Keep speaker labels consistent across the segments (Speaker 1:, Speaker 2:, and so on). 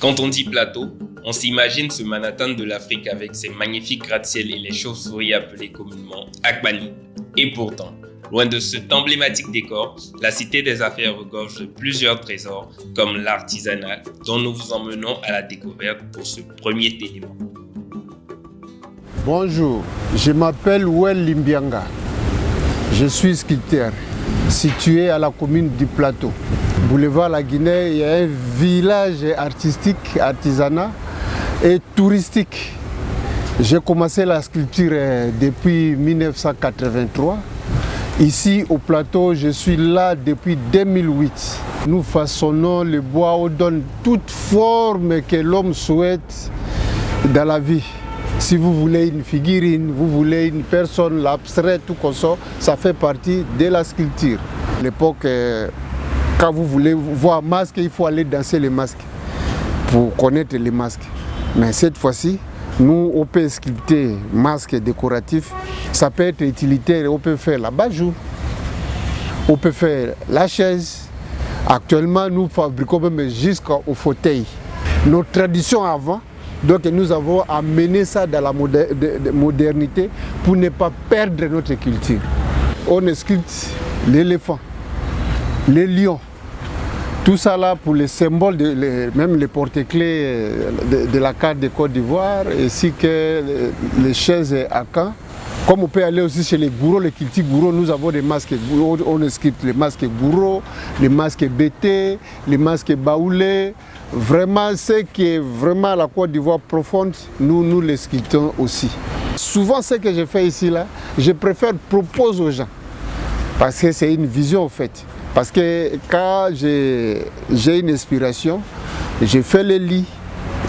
Speaker 1: Quand on dit plateau, on s'imagine ce Manhattan de l'Afrique avec ses magnifiques gratte-ciel et les chauves-souris appelées communément Akbani. Et pourtant, loin de cet emblématique décor, la cité des affaires regorge de plusieurs trésors comme l'artisanat dont nous vous emmenons à la découverte pour ce premier élément.
Speaker 2: Bonjour, je m'appelle Well Limbianga. Je suis sculpteur, situé à la commune du Plateau. Boulevard La Guinée, il y a un village artistique, artisanat et touristique. J'ai commencé la sculpture depuis 1983. Ici au Plateau, je suis là depuis 2008. Nous façonnons le bois, on donne toute forme que l'homme souhaite dans la vie. Si vous voulez une figurine, vous voulez une personne, l'abstrait, tout comme ça fait partie de la sculpture. À l'époque, quand vous voulez voir un masque, il faut aller danser les masques pour connaître les masques. Mais cette fois-ci, nous, on peut sculpter masques décoratifs, ça peut être utilitaire, on peut faire la bajou, on peut faire la chaise. Actuellement, nous fabriquons même jusqu'au fauteuil. Nos traditions avant, donc nous avons amené ça dans la modernité pour ne pas perdre notre culture. On sculpte l'éléphant, les lions, tout ça là pour les symboles, même les porte-clés de la carte de Côte d'Ivoire, ainsi que les chaises à Caen. Comme on peut aller aussi chez les gourous, les cultures gourous, nous avons des masques gourous, on sculpte les masques gourous, les masques bété, les masques baoulés. Vraiment, ce qui est vraiment la Côte d'Ivoire profonde, nous les sculptons aussi. Souvent, ce que je fais ici, là, je préfère proposer aux gens, parce que c'est une vision en fait. Parce que quand j'ai une inspiration, je fais le lit,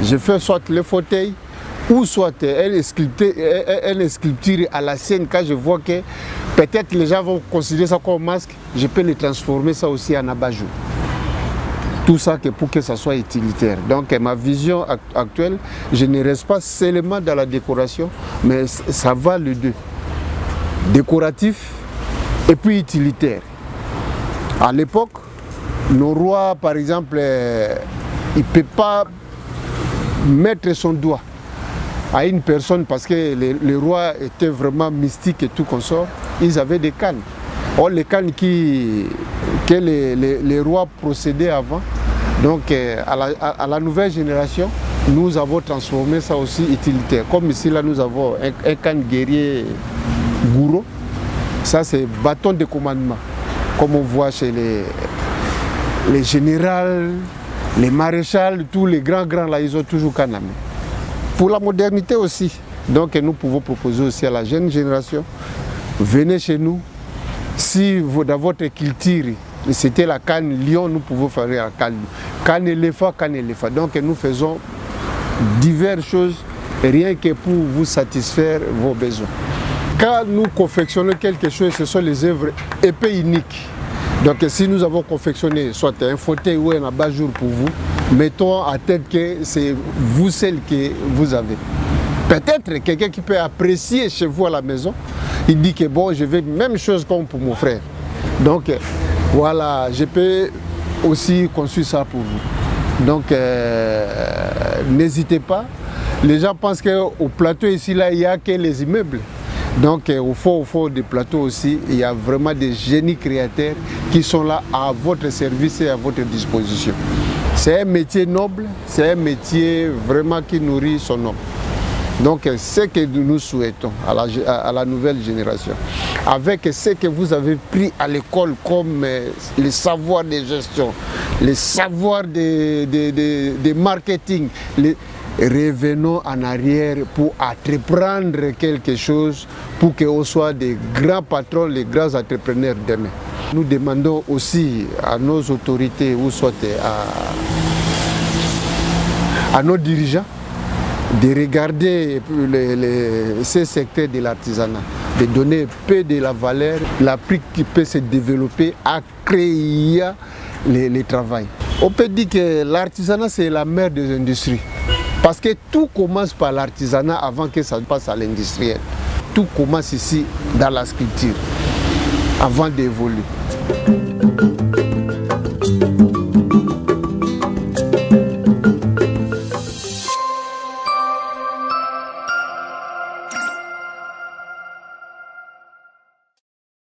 Speaker 2: je fais soit le fauteuil, ou soit une sculpture à la scène. Quand je vois que peut-être les gens vont considérer ça comme masque, je peux les transformer ça aussi en abat-jour. Tout ça pour que ça soit utilitaire. Donc ma vision actuelle, je ne reste pas seulement dans la décoration, mais ça va les deux. Décoratif et puis utilitaire. À l'époque, nos rois, par exemple, ils ne peuvent pas mettre son doigt à une personne parce que les rois étaient vraiment mystiques et tout consort. Ils avaient des cannes. Or, les cannes que les rois procédaient avant. Donc, à la nouvelle génération, nous avons transformé ça aussi utilitaire. Comme ici, là, nous avons un canne guerrier gourou. Ça, c'est bâton de commandement. Comme on voit chez les généraux, les maréchals, tous les grands là, ils ont toujours canne. Pour la modernité aussi. Donc, nous pouvons proposer aussi à la jeune génération, venez chez nous. Si dans votre culture, c'était la canne lion, nous pouvons faire la canne éléphant, canne éléphant. Donc nous faisons diverses choses, rien que pour vous satisfaire vos besoins. Quand nous confectionnons quelque chose, ce sont les œuvres épais uniques. Donc si nous avons confectionné soit un fauteuil ou un abat-jour pour vous, mettons à tête que c'est vous celle que vous avez. Peut-être quelqu'un qui peut apprécier chez vous à la maison, il dit que bon, je veux même chose comme pour mon frère. Donc voilà, je peux aussi construire ça pour vous. Donc n'hésitez pas. Les gens pensent qu'au plateau ici, là, il n'y a que les immeubles. Donc au fond des plateaux aussi, il y a vraiment des génies créateurs qui sont là à votre service et à votre disposition. C'est un métier noble, c'est un métier vraiment qui nourrit son homme. Donc ce que nous souhaitons à la nouvelle génération, avec ce que vous avez pris à l'école comme les savoirs de gestion, les savoirs de marketing, revenons en arrière pour entreprendre quelque chose pour qu'on soit des grands patrons, les grands entrepreneurs demain. Nous demandons aussi à nos autorités, ou soit à nos dirigeants, de regarder ces secteurs de l'artisanat, de donner peu de la valeur, l'appui qui peut se développer à créer le travail. On peut dire que l'artisanat c'est la mère des industries. Parce que tout commence par l'artisanat avant que ça passe à l'industriel. Tout commence ici dans la sculpture, avant d'évoluer.